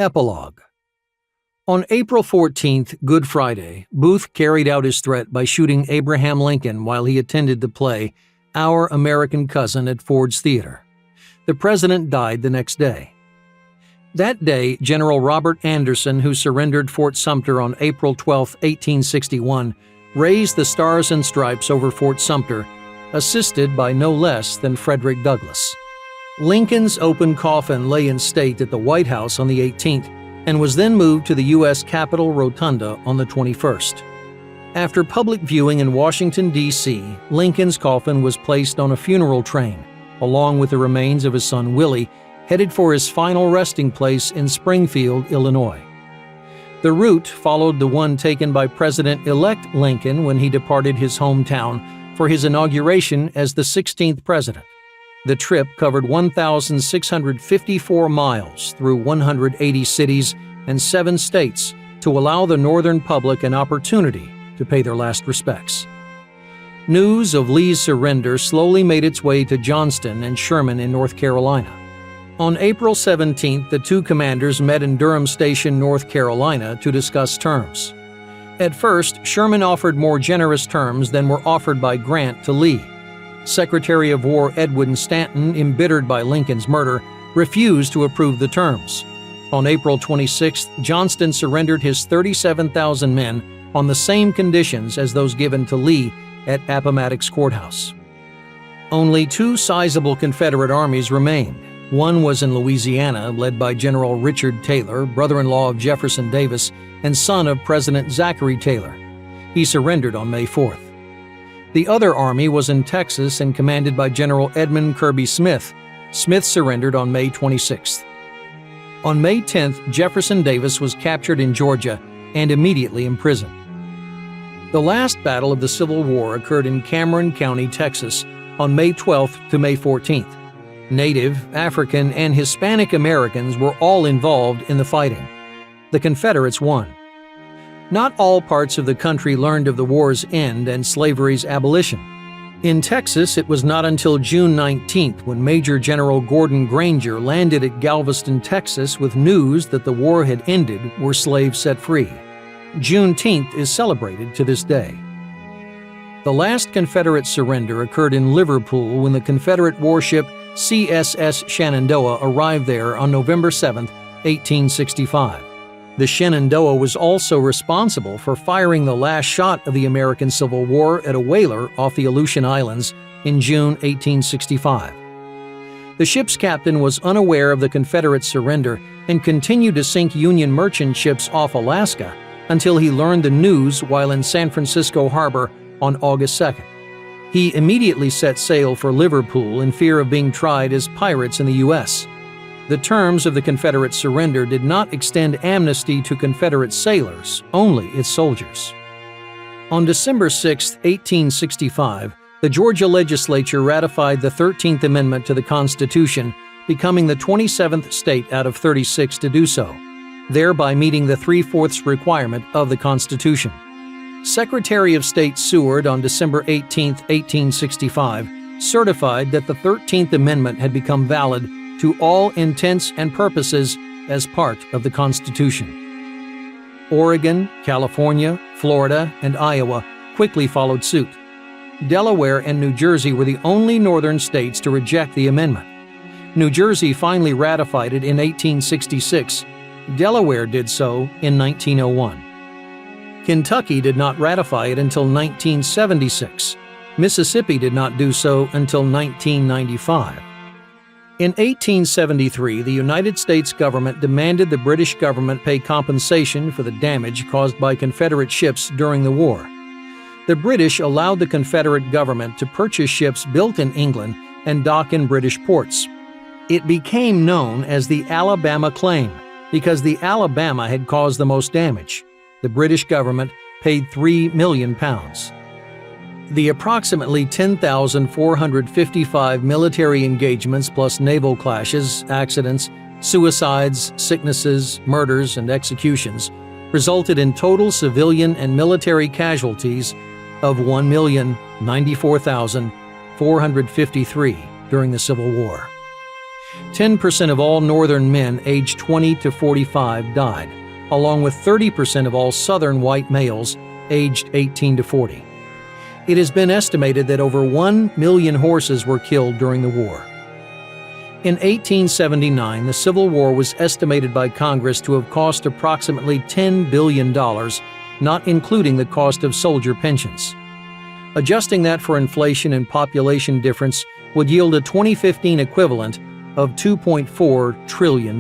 Epilogue. On April 14th, Good Friday, Booth carried out his threat by shooting Abraham Lincoln while he attended the play Our American Cousin at Ford's Theater. The president died the next day. That day, General Robert Anderson, who surrendered Fort Sumter on April 12, 1861, raised the Stars and Stripes over Fort Sumter, assisted by no less than Frederick Douglass. Lincoln's open coffin lay in state at the White House on the 18th and was then moved to the U.S. Capitol Rotunda on the 21st. After public viewing in Washington, D.C., Lincoln's coffin was placed on a funeral train, along with the remains of his son Willie, headed for his final resting place in Springfield, Illinois. The route followed the one taken by President-elect Lincoln when he departed his hometown for his inauguration as the 16th president. The trip covered 1,654 miles through 180 cities and 7 states to allow the Northern public an opportunity to pay their last respects. News of Lee's surrender slowly made its way to Johnston and Sherman in North Carolina. On April 17th, the two commanders met in Durham Station, North Carolina, to discuss terms. At first, Sherman offered more generous terms than were offered by Grant to Lee. Secretary of War Edwin Stanton, embittered by Lincoln's murder, refused to approve the terms. On April 26th, Johnston surrendered his 37,000 men on the same conditions as those given to Lee at Appomattox Courthouse. Only 2 sizable Confederate armies remained. One was in Louisiana, led by General Richard Taylor, brother-in-law of Jefferson Davis and son of President Zachary Taylor. He surrendered on May 4th. The other army was in Texas and commanded by General Edmund Kirby Smith. Smith surrendered on May 26th. On May 10th, Jefferson Davis was captured in Georgia and immediately imprisoned. The last battle of the Civil War occurred in Cameron County, Texas, on May 12th to May 14th. Native, African, and Hispanic Americans were all involved in the fighting. The Confederates won. Not all parts of the country learned of the war's end and slavery's abolition. In Texas, it was not until June 19th when Major General Gordon Granger landed at Galveston, Texas with news that the war had ended were slaves set free. Juneteenth is celebrated to this day. The last Confederate surrender occurred in Liverpool when the Confederate warship CSS Shenandoah arrived there on November 7, 1865. The Shenandoah was also responsible for firing the last shot of the American Civil War at a whaler off the Aleutian Islands in June 1865. The ship's captain was unaware of the Confederate surrender and continued to sink Union merchant ships off Alaska until he learned the news while in San Francisco Harbor on August 2nd. He immediately set sail for Liverpool in fear of being tried as pirates in the U.S. The terms of the Confederate surrender did not extend amnesty to Confederate sailors, only its soldiers. On December 6, 1865, the Georgia legislature ratified the 13th Amendment to the Constitution, becoming the 27th state out of 36 to do so, thereby meeting the 3/4 requirement of the Constitution. Secretary of State Seward on December 18, 1865, certified that the 13th Amendment had become valid to all intents and purposes as part of the Constitution. Oregon, California, Florida, and Iowa quickly followed suit. Delaware and New Jersey were the only northern states to reject the amendment. New Jersey finally ratified it in 1866. Delaware did so in 1901. Kentucky did not ratify it until 1976. Mississippi did not do so until 1995. In 1873, the United States government demanded the British government pay compensation for the damage caused by Confederate ships during the war. The British allowed the Confederate government to purchase ships built in England and dock in British ports. It became known as the Alabama Claim because the Alabama had caused the most damage. The British government paid £3 million. The approximately 10,455 military engagements plus naval clashes, accidents, suicides, sicknesses, murders, and executions resulted in total civilian and military casualties of 1,094,453 during the Civil War. 10% of all Northern men aged 20 to 45 died, along with 30% of all Southern white males aged 18 to 40. It has been estimated that over 1 million horses were killed during the war. In 1879, the Civil War was estimated by Congress to have cost approximately $10 billion, not including the cost of soldier pensions. Adjusting that for inflation and population difference would yield a 2015 equivalent of $2.4 trillion.